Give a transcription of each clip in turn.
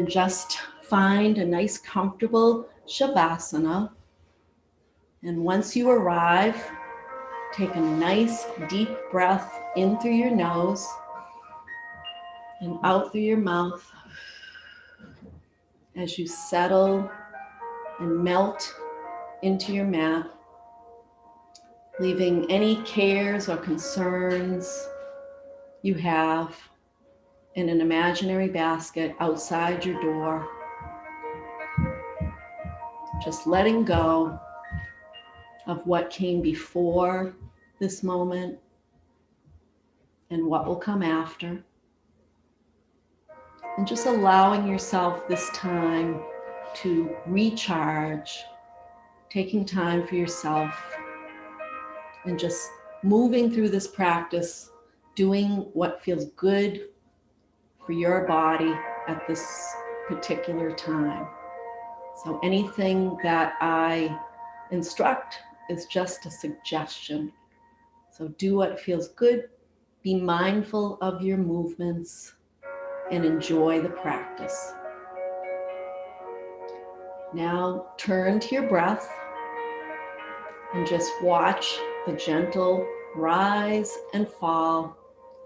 just find a nice comfortable Shavasana. And once you arrive, take a nice deep breath in through your nose and out through your mouth as you settle and melt into your mat, leaving any cares or concerns you have in an imaginary basket outside your door. Just letting go of what came before this moment and what will come after. And just allowing yourself this time to recharge, taking time for yourself, and just moving through this practice, doing what feels good for your body at this particular time. So anything that I instruct is just a suggestion. So do what feels good, be mindful of your movements, and enjoy the practice. Now turn to your breath and just watch the gentle rise and fall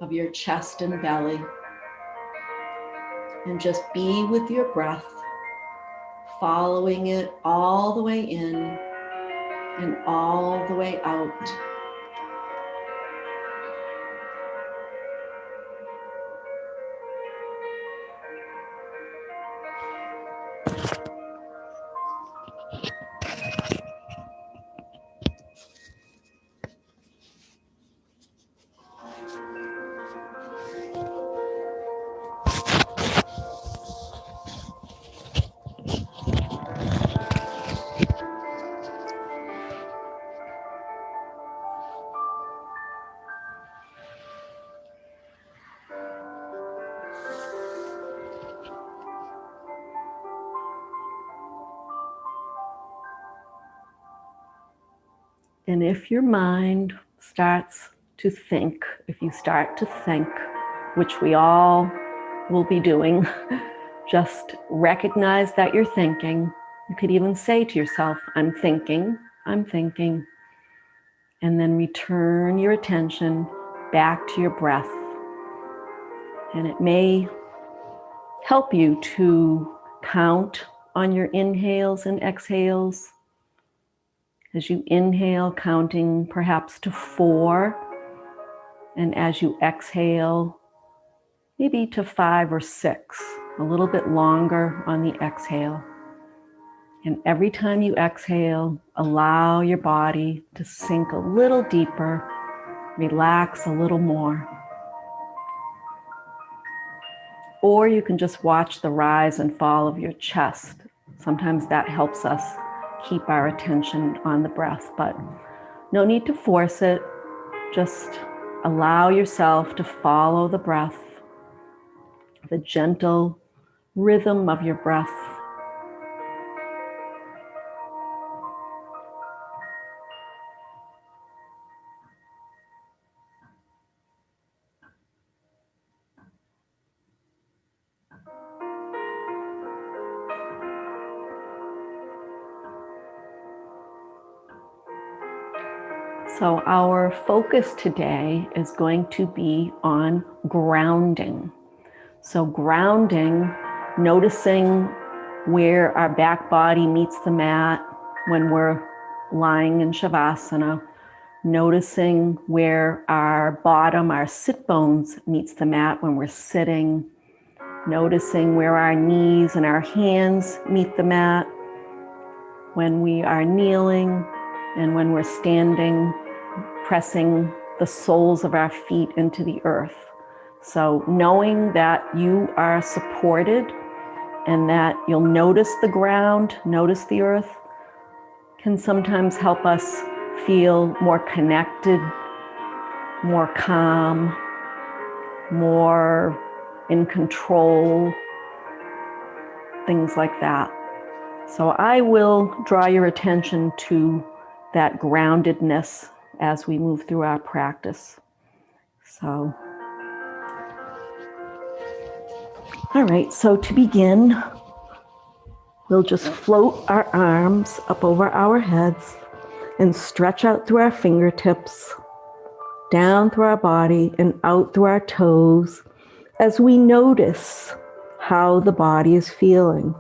of your chest and belly. And just be with your breath, following it all the way in and all the way out. And if your mind starts to think, if you start to think, which we all will be doing, just recognize that you're thinking. You could even say to yourself, I'm thinking, and then return your attention back to your breath. And it may help you to count on your inhales and exhales. As you inhale, counting perhaps to 4, and as you exhale, maybe to 5 or 6, a little bit longer on the exhale. And every time you exhale, allow your body to sink a little deeper, relax a little more. Or you can just watch the rise and fall of your chest. Sometimes that helps us keep our attention on the breath, but no need to force it. Just allow yourself to follow the breath, the gentle rhythm of your breath. So our focus today is going to be on grounding. So grounding, noticing where our back body meets the mat when we're lying in Shavasana, noticing where our bottom, our sit bones meets the mat when we're sitting, noticing where our knees and our hands meet the mat when we are kneeling, and when we're standing, pressing the soles of our feet into the earth. So knowing that you are supported and that you'll notice the ground, notice the earth, can sometimes help us feel more connected, more calm, more in control, things like that. So I will draw your attention to that groundedness as we move through our practice. So All right, so to begin, we'll just float our arms up over our heads and stretch out through our fingertips, down through our body and out through our toes as we notice how the body is feeling,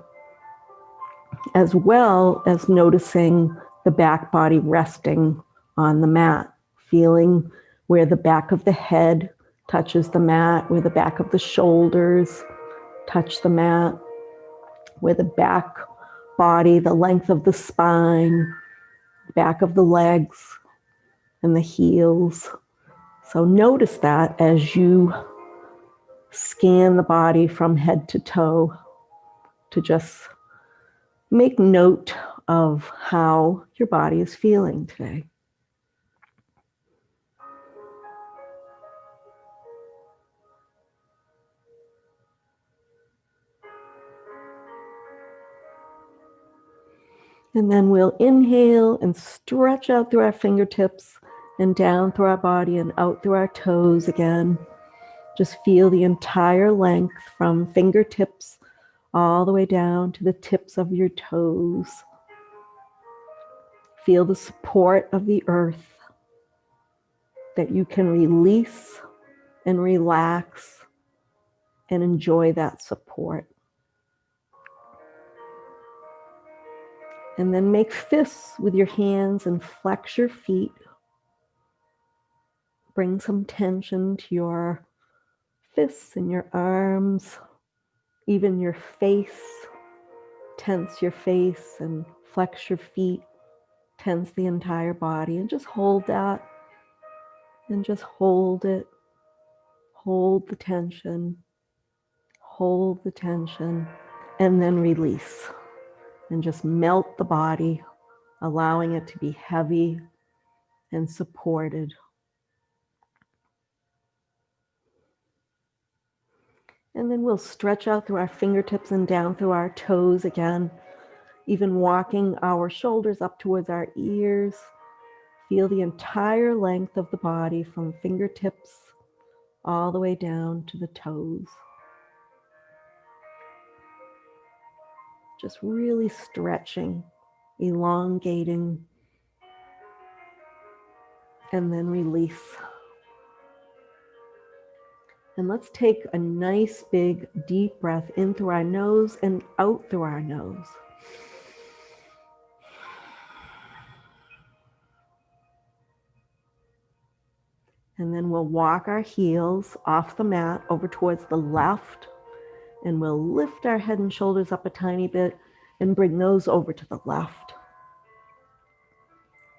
as well as noticing the back body resting on the mat, feeling where the back of the head touches the mat, where the back of the shoulders touch the mat, where the back body, the length of the spine, back of the legs and the heels. So notice that as you scan the body from head to toe, to just make note of how your body is feeling today. And then we'll inhale and stretch out through our fingertips and down through our body and out through our toes again. Just feel the entire length from fingertips all the way down to the tips of your toes. Feel the support of the earth that you can release and relax and enjoy that support. And then make fists with your hands and flex your feet. Bring some tension to your fists and your arms, even your face. Tense your face and flex your feet. Tense the entire body and just hold that. And just hold it. Hold the tension. Hold the tension. And then release. And just melt the body, allowing it to be heavy and supported. And then we'll stretch out through our fingertips and down through our toes again, even walking our shoulders up towards our ears. Feel the entire length of the body from fingertips all the way down to the toes. Just really stretching, elongating, and then release. And let's take a nice big deep breath in through our nose and out through our nose. And then we'll walk our heels off the mat over towards the left, and we'll lift our head and shoulders up a tiny bit and bring those over to the left.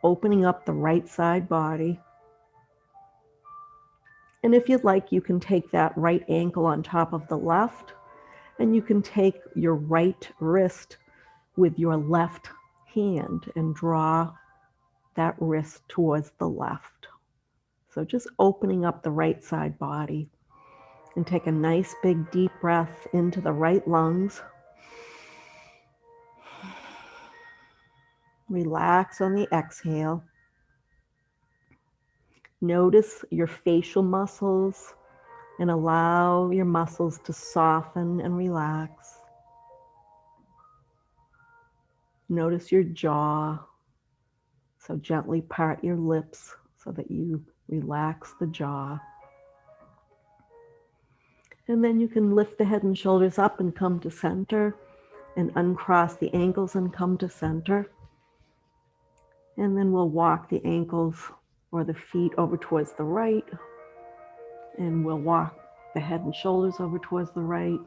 Opening up the right side body. And if you'd like, you can take that right ankle on top of the left, and you can take your right wrist with your left hand and draw that wrist towards the left. So just opening up the right side body, and take a nice big deep breath into the right lungs. Relax on the exhale. Notice your facial muscles and allow your muscles to soften and relax. Notice your jaw. So gently part your lips so that you relax the jaw. And then you can lift the head and shoulders up and come to center, and uncross the ankles and come to center. And then we'll walk the ankles or the feet over towards the right, and we'll walk the head and shoulders over towards the right.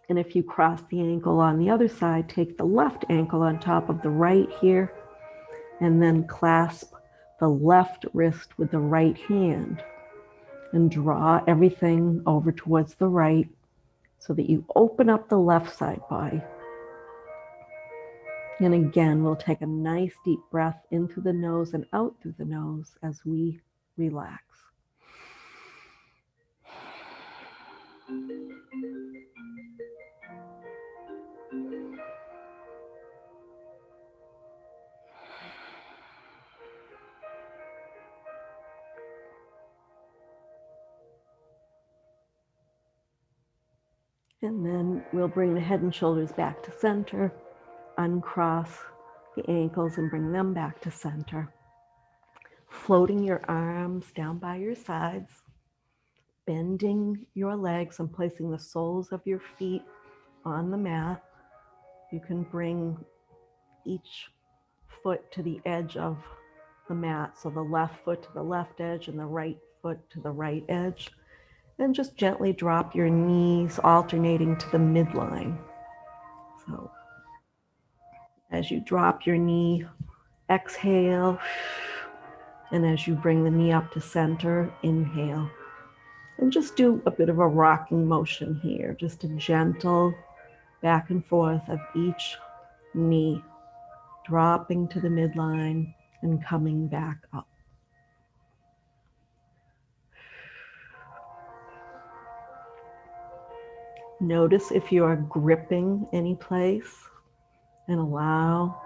And if you cross the ankle on the other side, take the left ankle on top of the right here, and then clasp the left wrist with the right hand and draw everything over towards the right so that you open up the left side body. And again, we'll take a nice deep breath in through the nose and out through the nose as we relax. And then we'll bring the head and shoulders back to center, uncross the ankles and bring them back to center. Floating your arms down by your sides, bending your legs and placing the soles of your feet on the mat. You can bring each foot to the edge of the mat. So the left foot to the left edge and the right foot to the right edge. And just gently drop your knees alternating to the midline. So as you drop your knee, exhale. And as you bring the knee up to center, inhale. And just do a bit of a rocking motion here, just a gentle back and forth of each knee, dropping to the midline and coming back up. Notice if you are gripping any place and allow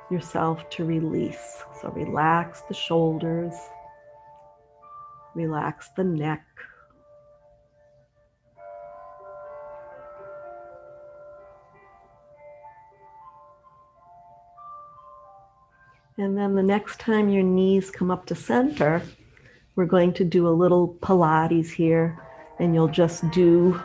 yourself to release. So relax the shoulders, relax the neck. And then the next time your knees come up to center, we're going to do a little Pilates here, and you'll just do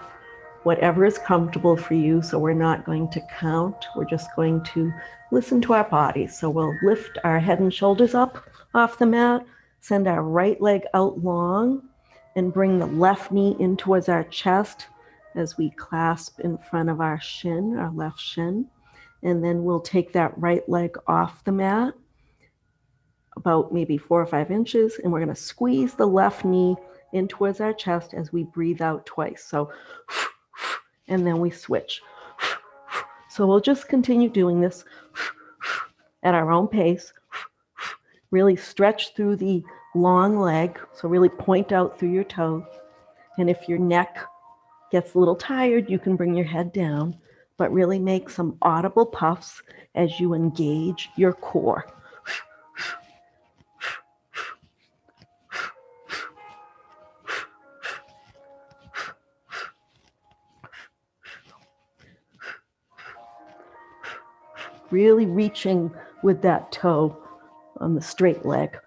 whatever is comfortable for you. So we're not going to count. We're just going to listen to our bodies. So we'll lift our head and shoulders up off the mat, send our right leg out long, and bring the left knee in towards our chest as we clasp in front of our shin, our left shin. And then we'll take that right leg off the mat, about maybe 4 or 5 inches, and we're going to squeeze the left knee in towards our chest as we breathe out twice. So, and then we switch. So we'll just continue doing this at our own pace. Really stretch through the long leg, so really point out through your toes. And if your neck gets a little tired, you can bring your head down, but really make some audible puffs as you engage your core. Really reaching with that toe on the straight leg.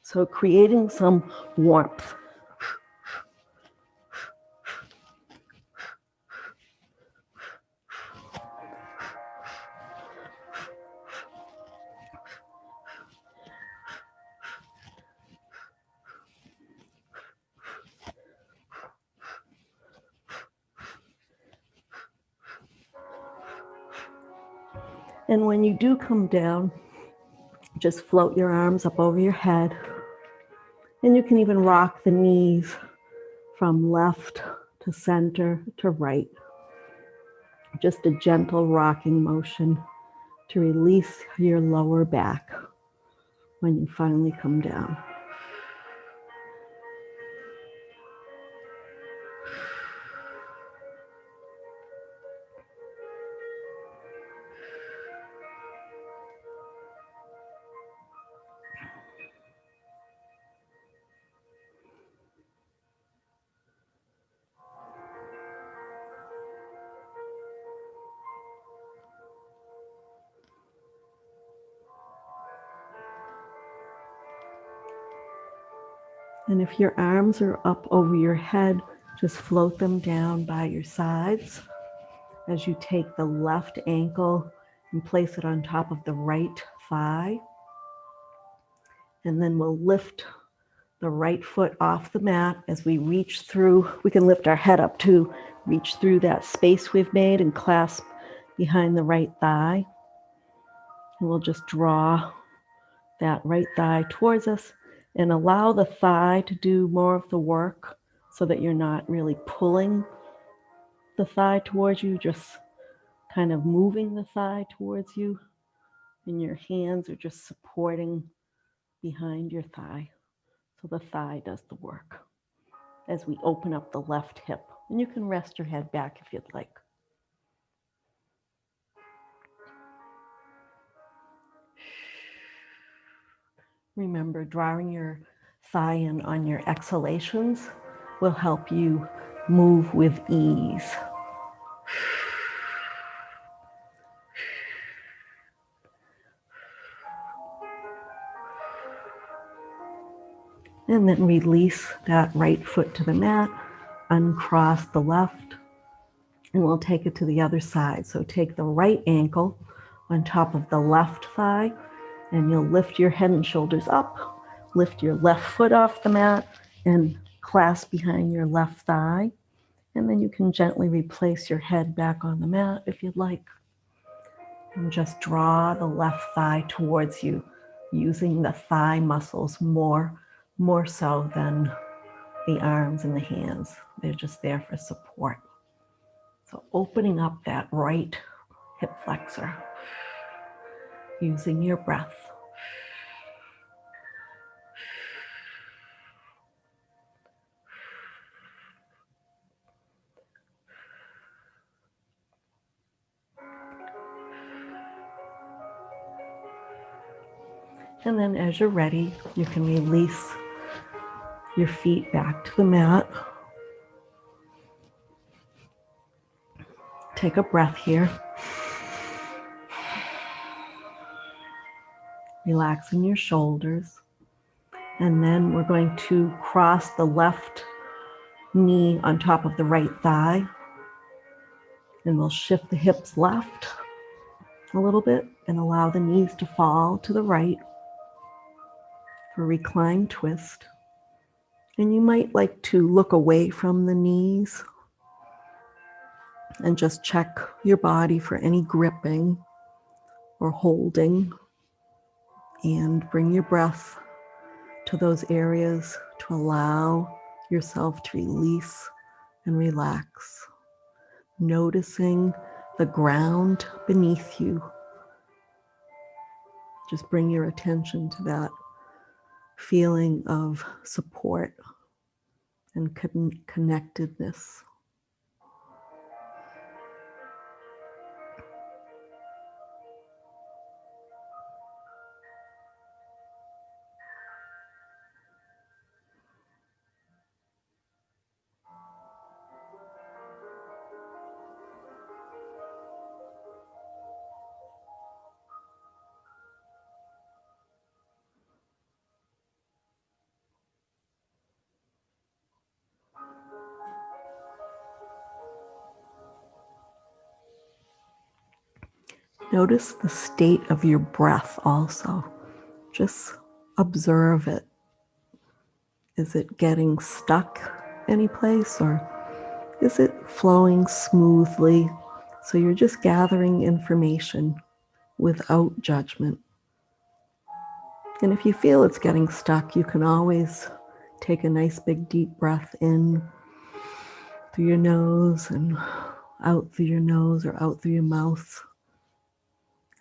So creating some warmth. And when you do come down, just float your arms up over your head. And you can even rock the knees from left to center to right. Just a gentle rocking motion to release your lower back when you finally come down. And if your arms are up over your head, just float them down by your sides as you take the left ankle and place it on top of the right thigh. And then we'll lift the right foot off the mat as we reach through. We can lift our head up too, reach through that space we've made and clasp behind the right thigh. And we'll just draw that right thigh towards us and allow the thigh to do more of the work so that you're not really pulling the thigh towards you, just kind of moving the thigh towards you. And your hands are just supporting behind your thigh. So the thigh does the work as we open up the left hip. And you can rest your head back if you'd like. Remember, drawing your thigh in on your exhalations will help you move with ease. And then release that right foot to the mat, uncross the left, and we'll take it to the other side. So take the right ankle on top of the left thigh, and you'll lift your head and shoulders up, lift your left foot off the mat, and clasp behind your left thigh. And then you can gently replace your head back on the mat if you'd like. And just draw the left thigh towards you, using the thigh muscles more so than the arms and the hands. They're just there for support. So opening up that right hip flexor, using your breath. And then as you're ready, you can release your feet back to the mat. Take a breath here. Relaxing your shoulders. And then we're going to cross the left knee on top of the right thigh. And we'll shift the hips left a little bit and allow the knees to fall to the right for reclined twist. And you might like to look away from the knees and just check your body for any gripping or holding, and bring your breath to those areas to allow yourself to release and relax. Noticing the ground beneath you. Just bring your attention to that feeling of support and connectedness. Notice the state of your breath also. Just observe it. Is it getting stuck any place, or is it flowing smoothly? So you're just gathering information without judgment. And if you feel it's getting stuck, you can always take a nice big deep breath in through your nose and out through your nose or out through your mouth.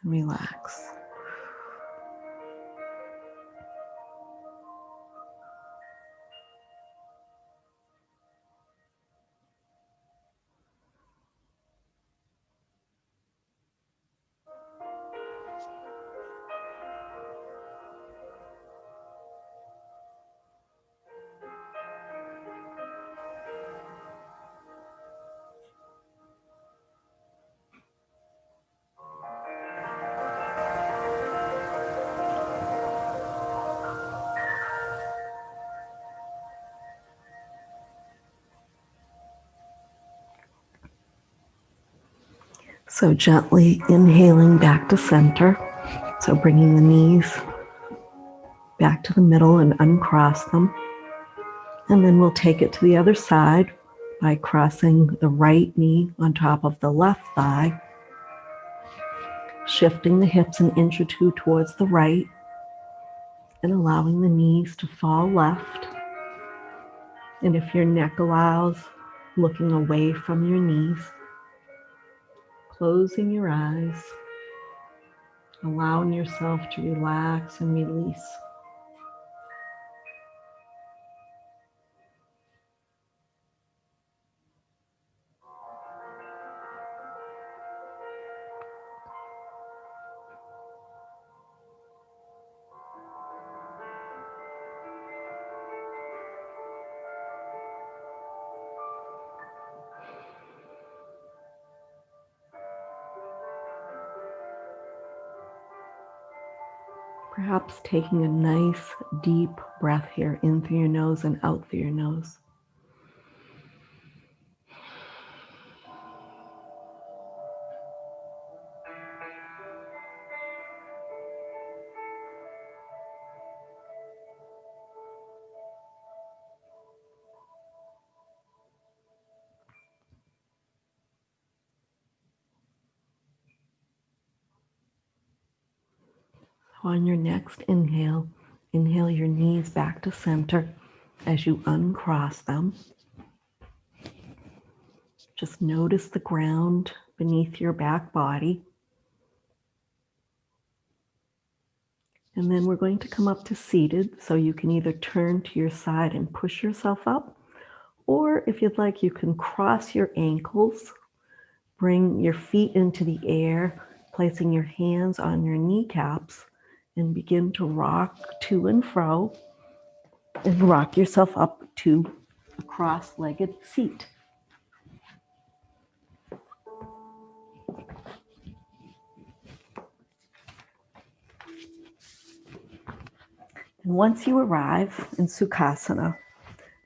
And relax. So gently inhaling back to center. So bringing the knees back to the middle and uncross them. And then we'll take it to the other side by crossing the right knee on top of the left thigh, shifting the hips an inch or two towards the right, and allowing the knees to fall left. And if your neck allows, looking away from your knees, closing your eyes, allowing yourself to relax and release. Perhaps taking a nice deep breath here, in through your nose and out through your nose. On your next inhale, inhale your knees back to center as you uncross them. Just notice the ground beneath your back body. And then we're going to come up to seated, so you can either turn to your side and push yourself up, or if you'd like, you can cross your ankles, bring your feet into the air, placing your hands on your kneecaps, and begin to rock to and fro, and rock yourself up to a cross-legged seat. And once you arrive in Sukhasana,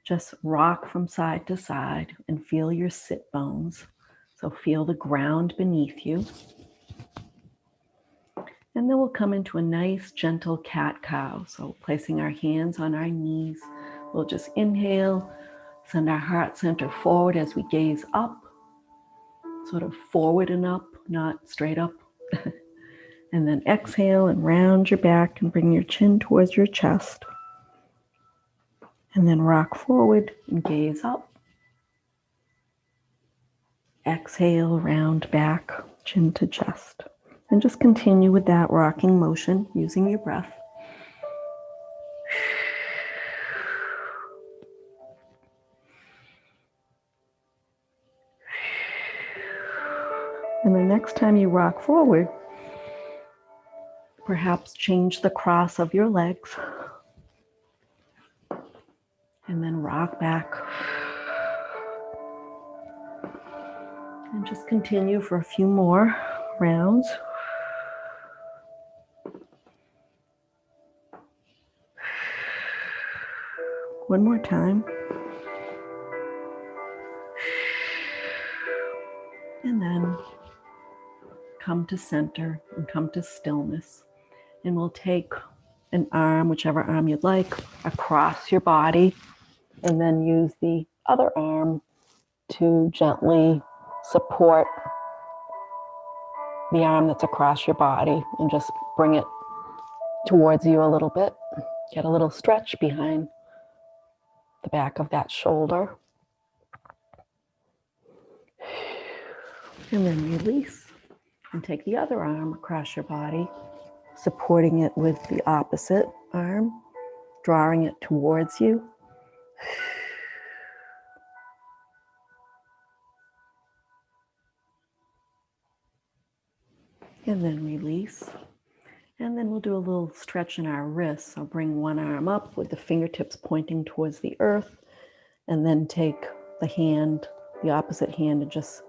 just rock from side to side and feel your sit bones. So feel the ground beneath you. And then we'll come into a nice, gentle cat-cow. So placing our hands on our knees, we'll just inhale, send our heart center forward as we gaze up, sort of forward and up, not straight up. And then exhale and round your back and bring your chin towards your chest. And then rock forward and gaze up. Exhale, round back, chin to chest. And just continue with that rocking motion using your breath. And the next time you rock forward, perhaps change the cross of your legs. And then rock back. And just continue for a few more rounds. One more time. And then come to center and come to stillness. And we'll take an arm, whichever arm you'd like, across your body, and then use the other arm to gently support the arm that's across your body and just bring it towards you a little bit. Get a little stretch behind the back of that shoulder. And then release and take the other arm across your body, supporting it with the opposite arm, drawing it towards you. And then release. And then we'll do a little stretch in our wrists. So bring one arm up with the fingertips pointing towards the earth, and then take the hand, the opposite hand, and just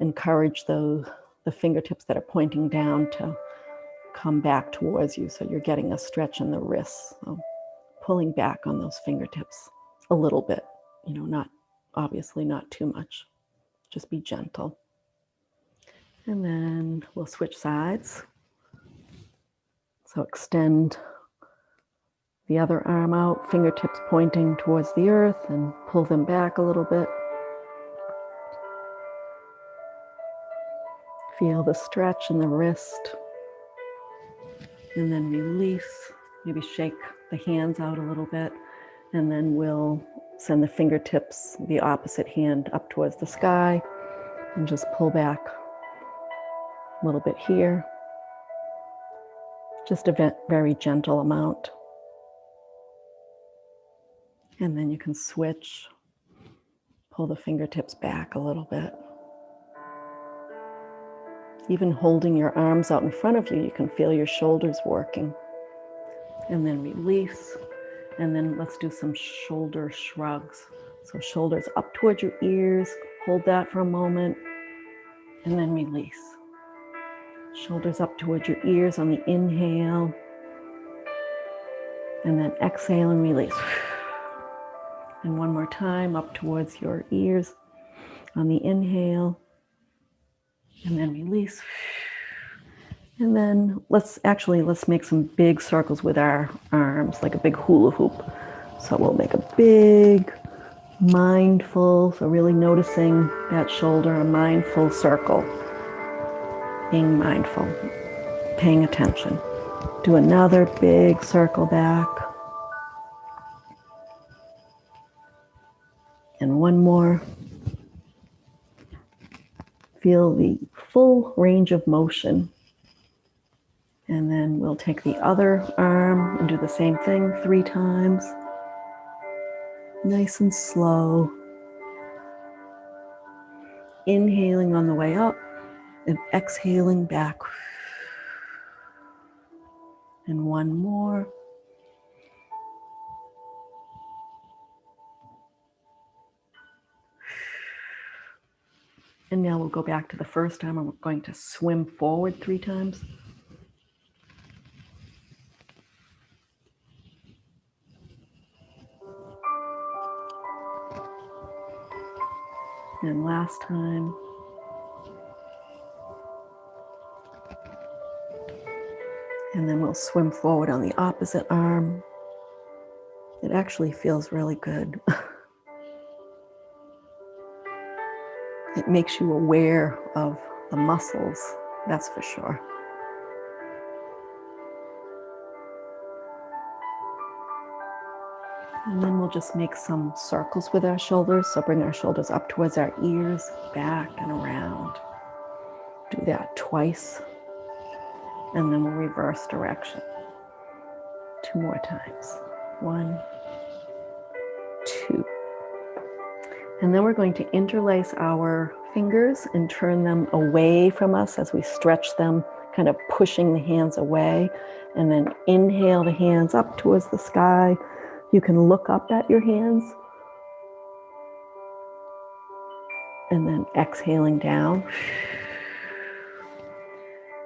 encourage the fingertips that are pointing down to come back towards you. So you're getting a stretch in the wrists. So pulling back on those fingertips a little bit, not obviously not too much. Just be gentle. And then we'll switch sides. So extend the other arm out, fingertips pointing towards the earth, and pull them back a little bit. Feel the stretch in the wrist. And then release. Maybe shake the hands out a little bit. And then we'll send the fingertips, the opposite hand, up towards the sky. And just pull back a little bit here. Just a very gentle amount. And then you can switch. Pull the fingertips back a little bit. Even holding your arms out in front of you, you can feel your shoulders working. And then release. And then let's do some shoulder shrugs. So shoulders up towards your ears. Hold that for a moment. And then release. Shoulders up towards your ears on the inhale. And then exhale and release. And one more time, up towards your ears on the inhale. And then release. And then let's make some big circles with our arms, like a big hula hoop. So we'll make a big mindful, so really noticing that shoulder, a mindful circle. Being mindful, paying attention. Do another big circle back. And one more. Feel the full range of motion. And then we'll take the other arm and do the same thing 3 times. Nice and slow. Inhaling on the way up and exhaling back. And one more. And now we'll go back to the first time and we're going to swim forward 3 times. And last time. And then we'll swim forward on the opposite arm. It actually feels really good. It makes you aware of the muscles, that's for sure. And then we'll just make some circles with our shoulders. So bring our shoulders up towards our ears, back and around. Do that twice. And then we'll reverse direction. 2 more times. 1, 2. And then we're going to interlace our fingers and turn them away from us as we stretch them, kind of pushing the hands away. And then inhale the hands up towards the sky. You can look up at your hands. And then exhaling down.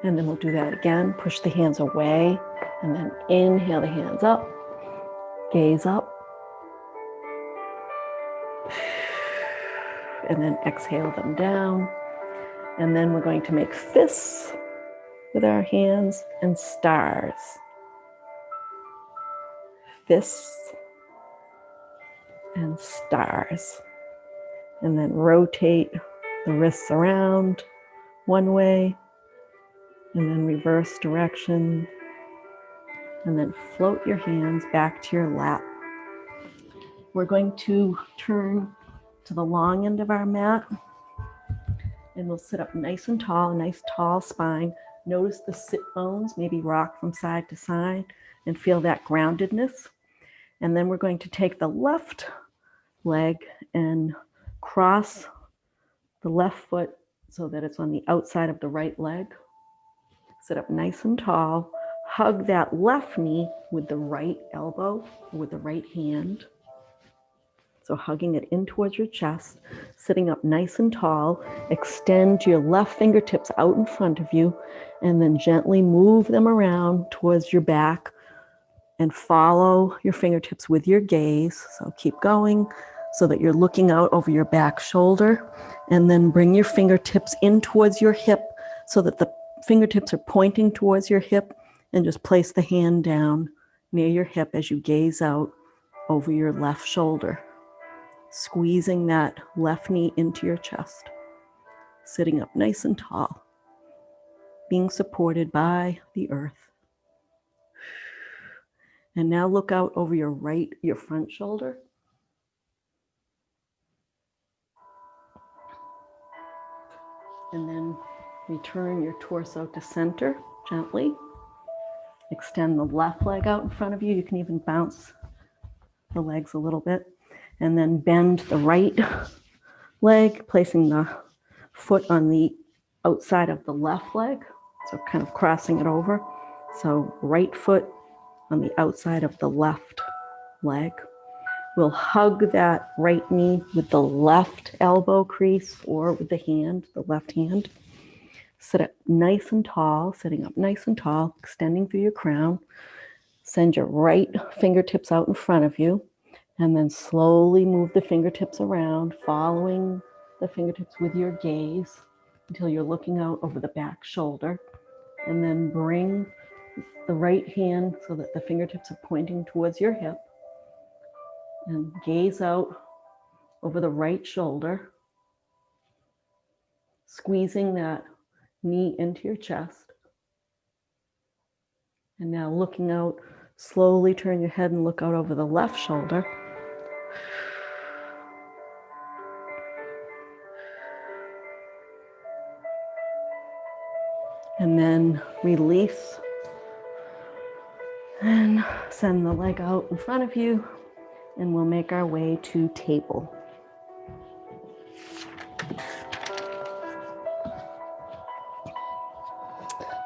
And then we'll do that again. Push the hands away. And then inhale the hands up. Gaze up. And then exhale them down. And then we're going to make fists with our hands and stars. Fists and stars. And then rotate the wrists around one way and then reverse direction. And then float your hands back to your lap. We're going to turn to the long end of our mat, and we'll sit up nice and tall, a nice tall spine. Notice the sit bones, maybe rock from side to side and feel that groundedness. And then we're going to take the left leg and cross the left foot so that it's on the outside of the right leg. Sit up nice and tall. Hug that left knee with the right elbow or with the right hand. So hugging it in towards your chest, sitting up nice and tall. Extend your left fingertips out in front of you and then gently move them around towards your back and follow your fingertips with your gaze. So keep going so that you're looking out over your back shoulder, and then bring your fingertips in towards your hip so that the fingertips are pointing towards your hip, and just place the hand down near your hip as you gaze out over your left shoulder. Squeezing that left knee into your chest, sitting up nice and tall, being supported by the earth. And now look out over your front shoulder. And then return your torso to center gently. Extend the left leg out in front of you. You can even bounce the legs a little bit. And then bend the right leg, placing the foot on the outside of the left leg. So kind of crossing it over. So right foot on the outside of the left leg. We'll hug that right knee with the left elbow crease or with the hand, the left hand. sit up nice and tall, sitting up nice and tall, extending through your crown. Send your right fingertips out in front of you, and then slowly move the fingertips around, following the fingertips with your gaze until you're looking out over the back shoulder. And then bring the right hand so that the fingertips are pointing towards your hip, and gaze out over the right shoulder, squeezing that knee into your chest. And now looking out, slowly turn your head and look out over the left shoulder. And then release and send the leg out in front of you, and we'll make our way to table.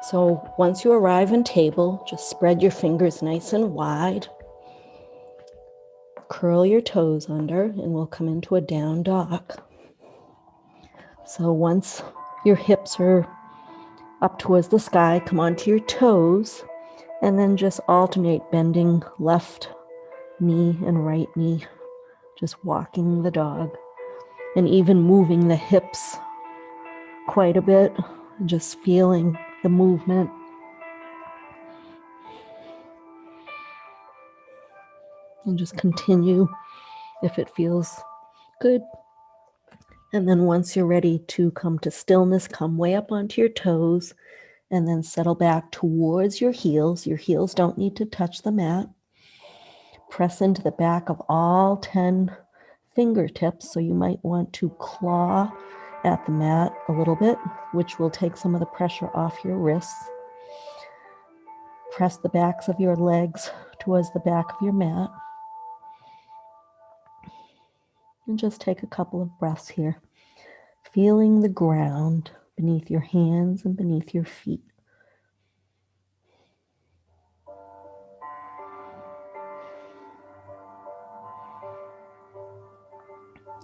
So once you arrive in table, just spread your fingers nice and wide. Curl your toes under, and we'll come into a down dog. So once your hips are up towards the sky, come onto your toes, and then just alternate bending left knee and right knee, just walking the dog, and even moving the hips quite a bit, just feeling the movement. And just continue if it feels good. And then once you're ready to come to stillness, come way up onto your toes, and then settle back towards your heels. Your heels don't need to touch the mat. Press into the back of all 10 fingertips. So you might want to claw at the mat a little bit, which will take some of the pressure off your wrists. Press the backs of your legs towards the back of your mat. And just take a couple of breaths here, feeling the ground beneath your hands and beneath your feet.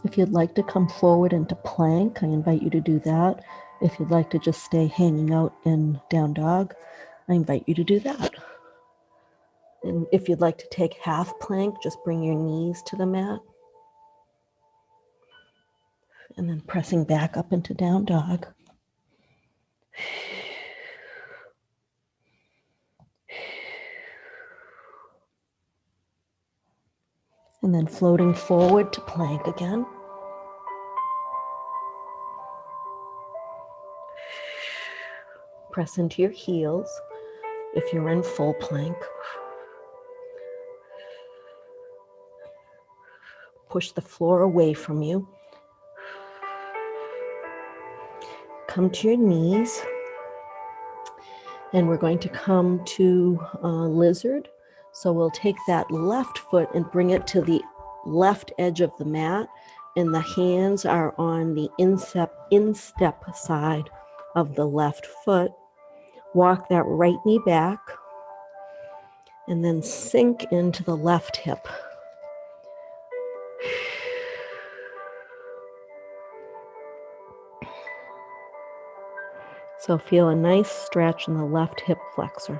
If you'd like to come forward into plank, I invite you to do that. If you'd like to just stay hanging out in down dog, I invite you to do that. And if you'd like to take half plank, just bring your knees to the mat. And then pressing back up into down dog. And then floating forward to plank again. Press into your heels if you're in full plank. Push the floor away from you. Come to your knees. And we're going to come to lizard. So we'll take that left foot and bring it to the left edge of the mat. And the hands are on the instep side of the left foot. Walk that right knee back. And then sink into the left hip. So feel a nice stretch in the left hip flexor.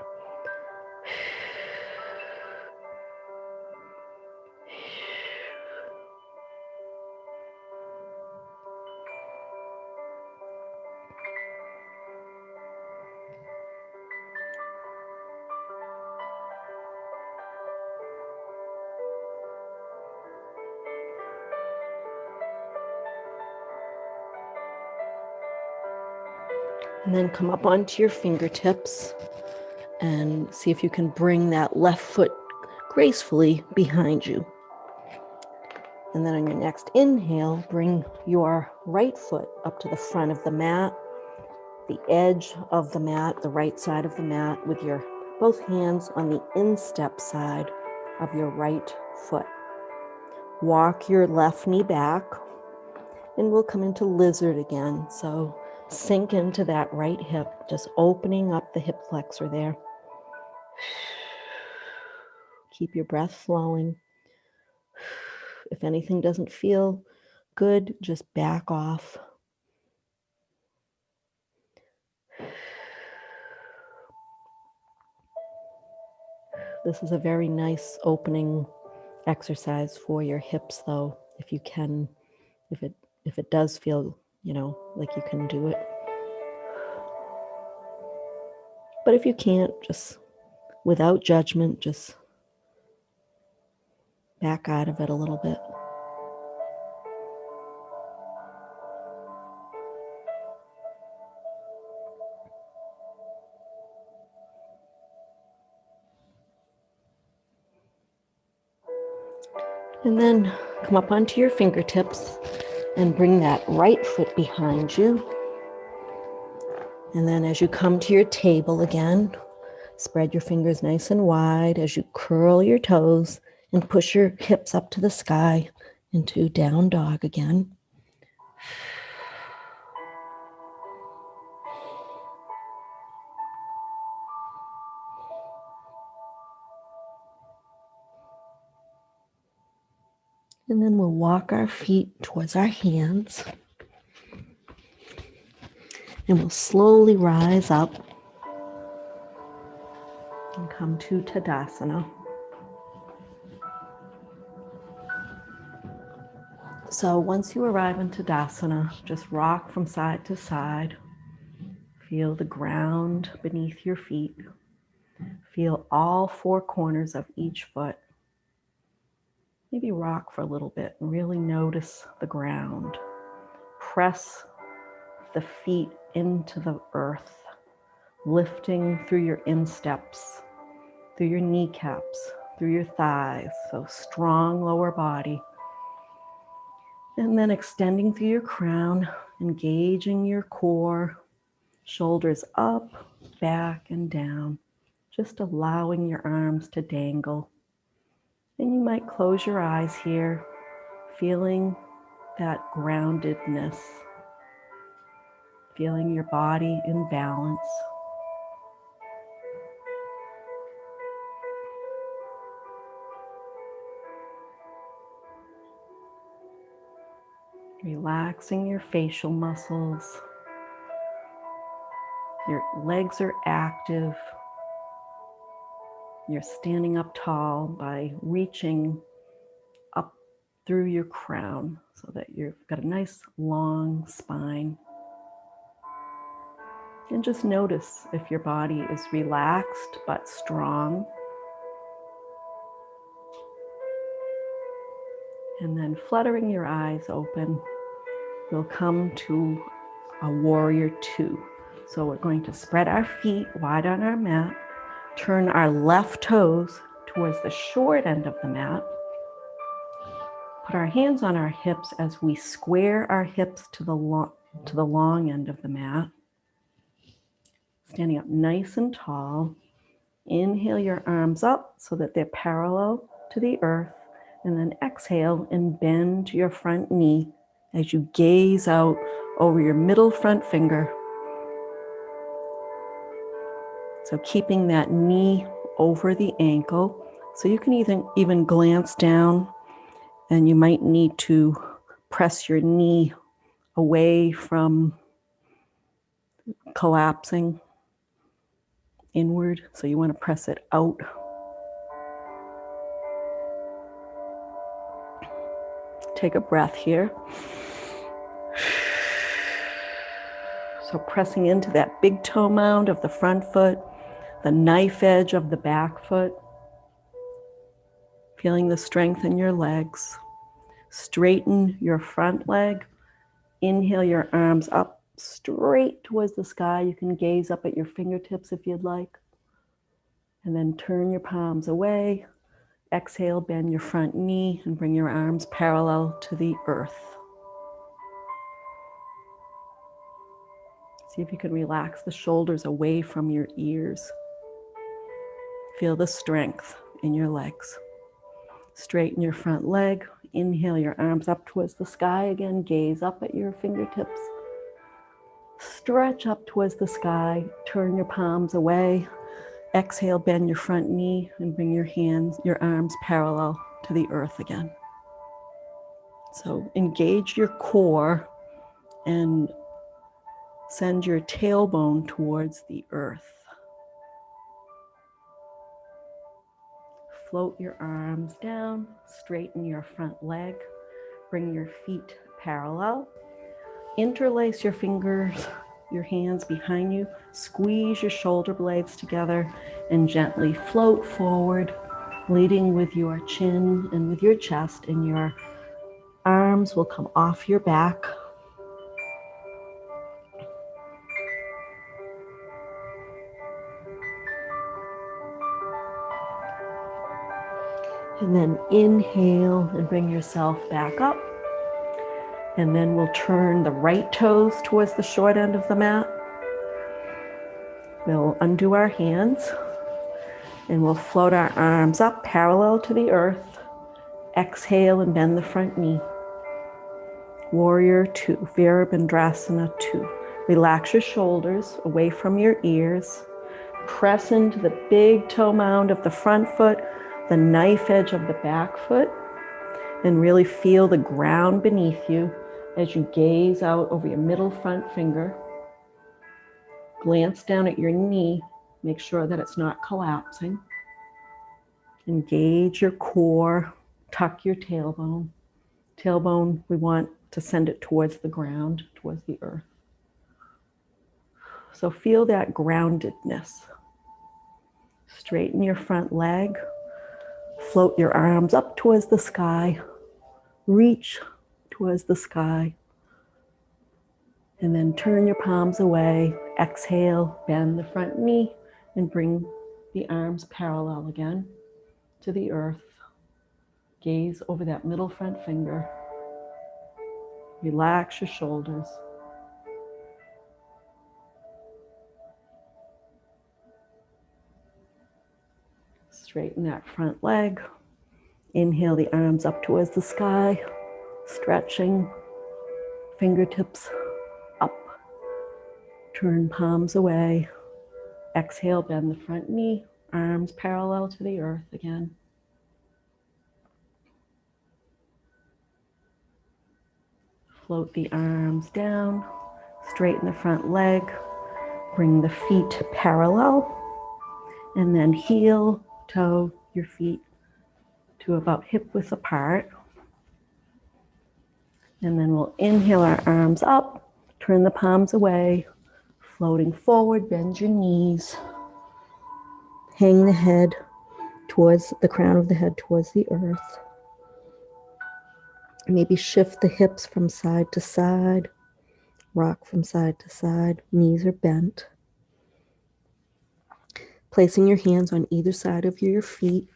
And then come up onto your fingertips and see if you can bring that left foot gracefully behind you. And then on your next inhale, bring your right foot up to the front of the mat, the edge of the mat, the right side of the mat, with your both hands on the instep side of your right foot. Walk your left knee back, and we'll come into lizard again. So sink into that right hip, just opening up the hip flexor there. Keep your breath flowing. If anything doesn't feel good, just back off. This is a very nice opening exercise for your hips, though, if you can, if it does feel, like you can do it. But if you can't, just without judgment, just back out of it a little bit. And then come up onto your fingertips and bring that right foot behind you. And then as you come to your table again, spread your fingers nice and wide as you curl your toes and push your hips up to the sky into down dog again. And then we'll walk our feet towards our hands. And we'll slowly rise up and come to Tadasana. So once you arrive in Tadasana, just rock from side to side. Feel the ground beneath your feet. Feel all four corners of each foot. Maybe rock for a little bit and really notice the ground. Press the feet into the earth, lifting through your insteps, through your kneecaps, through your thighs. So strong lower body. And then extending through your crown, engaging your core, shoulders up, back, and down. Just allowing your arms to dangle. And you might close your eyes here, feeling that groundedness, feeling your body in balance. Relaxing your facial muscles. Your legs are active. You're standing up tall by reaching up through your crown so that you've got a nice long spine. And just notice if your body is relaxed but strong. And then fluttering your eyes open, we'll come to a warrior two. So we're going to spread our feet wide on our mat, turn our left toes towards the short end of the mat, put our hands on our hips as we square our hips to the long end of the mat. Standing up nice and tall. Inhale your arms up so that they're parallel to the earth, and then exhale and bend your front knee as you gaze out over your middle front finger. So keeping that knee over the ankle. So you can even glance down, and you might need to press your knee away from collapsing inward. So you want to press it out. Take a breath here. So pressing into that big toe mound of the front foot, the knife edge of the back foot. Feeling the strength in your legs. Straighten your front leg. Inhale your arms up straight towards the sky. You can gaze up at your fingertips if you'd like. And then turn your palms away. Exhale, bend your front knee and bring your arms parallel to the earth. See if you can relax the shoulders away from your ears. Feel the strength in your legs. Straighten your front leg. Inhale your arms up towards the sky again. Gaze up at your fingertips. Stretch up towards the sky. Turn your palms away. Exhale, bend your front knee and bring your arms parallel to the earth again. So engage your core and send your tailbone towards the earth. float your arms down, straighten your front leg, bring your feet parallel, interlace your fingers, your hands behind you, squeeze your shoulder blades together, and gently float forward, leading with your chin and with your chest, and your arms will come off your back. And then inhale and bring yourself back up. And then we'll turn the right toes towards the short end of the mat. We'll undo our hands and we'll float our arms up parallel to the earth. Exhale and bend the front knee. Warrior Two, Virabhadrasana 2. Relax your shoulders away from your ears. Press into the big toe mound of the front foot, the knife edge of the back foot, and really feel the ground beneath you as you gaze out over your middle front finger. Glance down at your knee, make sure that it's not collapsing. Engage your core, tuck your tailbone. Tailbone, we want to send it towards the ground, towards the earth. So feel that groundedness. Straighten your front leg, float your arms up towards the sky, reach towards the sky, and then turn your palms away. Exhale, bend the front knee, and bring the arms parallel again to the earth. Gaze over that middle front finger. Relax your shoulders. Straighten that front leg. Inhale the arms up towards the sky, stretching, fingertips up. Turn palms away. Exhale, bend the front knee, arms parallel to the earth again. Float the arms down, straighten the front leg, bring the feet parallel, and then heel, toe your feet to about hip width apart. And then we'll inhale our arms up, turn the palms away, floating forward, bend your knees, hang the head towards the crown of the head towards the earth. Maybe shift the hips from side to side, rock from side to side, knees are bent. Placing your hands on either side of your feet,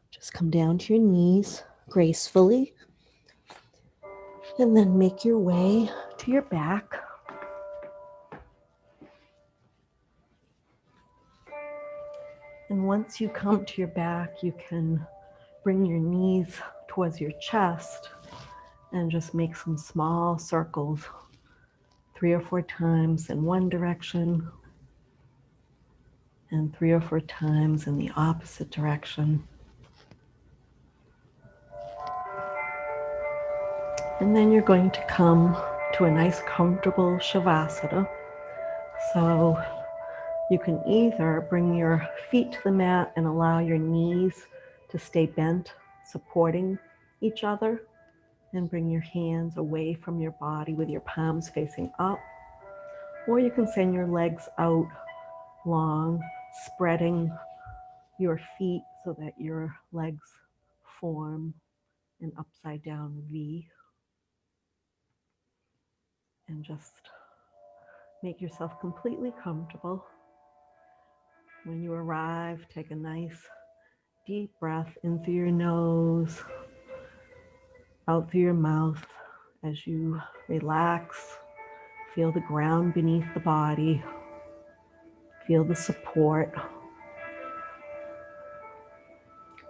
just come down to your knees gracefully, and then make your way to your back. And once you come to your back, you can bring your knees towards your chest and just make some small circles 3 or 4 times in one direction and 3 or 4 times in the opposite direction. And then you're going to come to a nice comfortable Shavasana. So you can either bring your feet to the mat and allow your knees to stay bent, supporting each other, and bring your hands away from your body with your palms facing up. Or you can send your legs out long, spreading your feet so that your legs form an upside down V. And just make yourself completely comfortable. When you arrive, take a nice deep breath in through your nose, out through your mouth as you relax. Feel the ground beneath the body. Feel the support.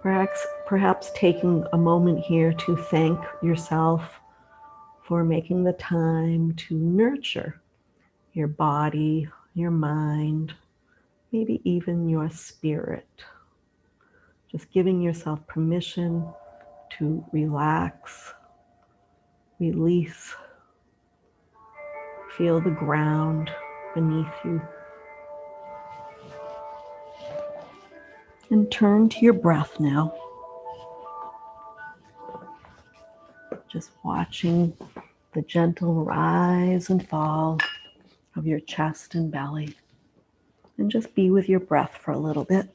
Perhaps taking a moment here to thank yourself for making the time to nurture your body, your mind, maybe even your spirit. Just giving yourself permission to relax, release, feel the ground beneath you. And turn to your breath now. Just watching the gentle rise and fall of your chest and belly. And just be with your breath for a little bit.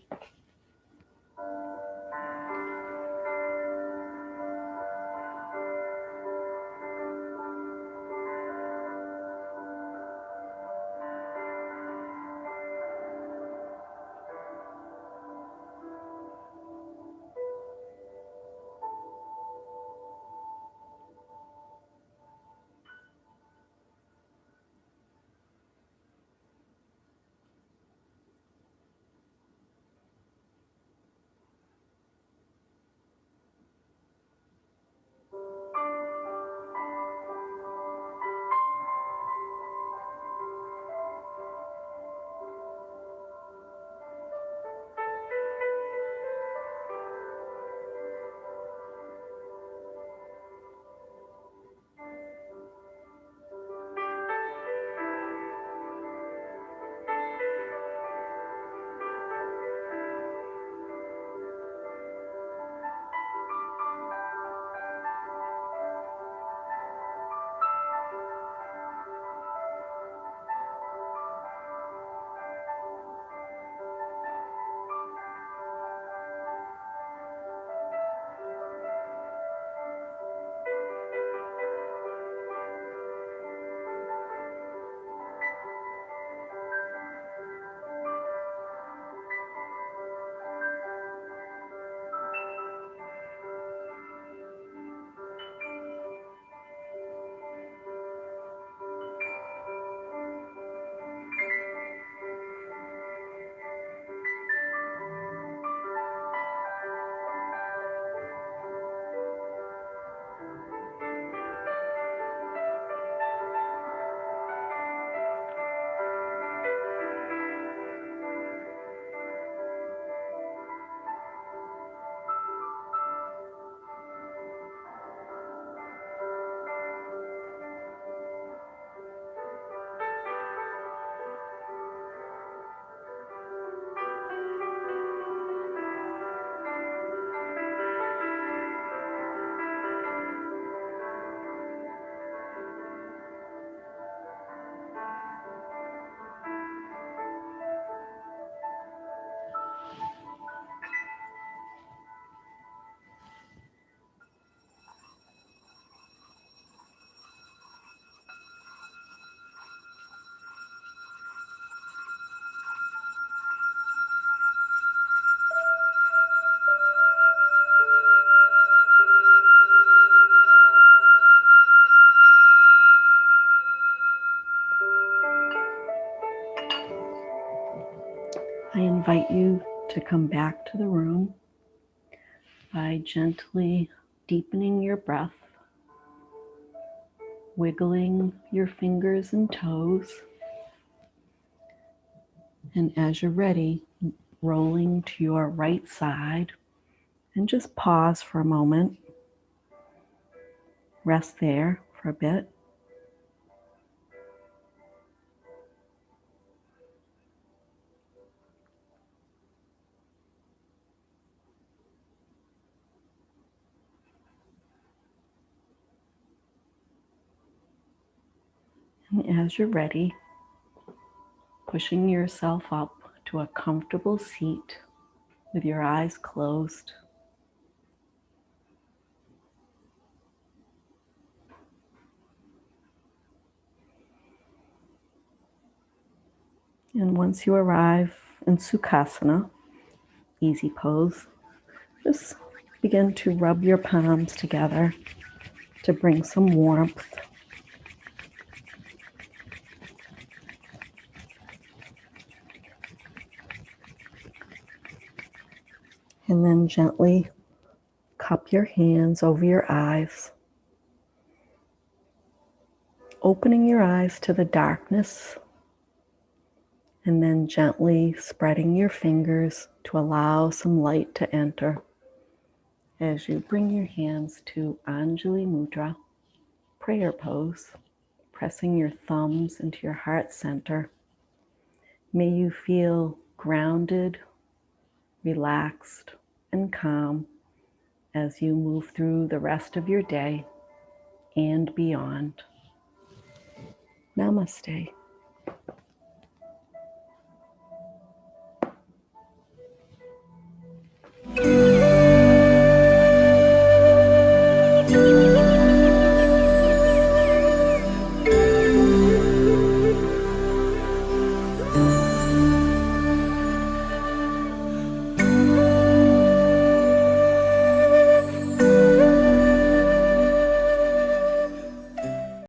I invite you to come back to the room by gently deepening your breath, wiggling your fingers and toes, and as you're ready, rolling to your right side, and just pause for a moment. Rest there for a bit. And as you're ready, pushing yourself up to a comfortable seat with your eyes closed. And once you arrive in Sukhasana, easy pose, just begin to rub your palms together to bring some warmth. And then gently cup your hands over your eyes, opening your eyes to the darkness, and then gently spreading your fingers to allow some light to enter. As you bring your hands to Anjali Mudra, prayer pose, pressing your thumbs into your heart center, may you feel grounded, relaxed, and calm as you move through the rest of your day and beyond. Namaste.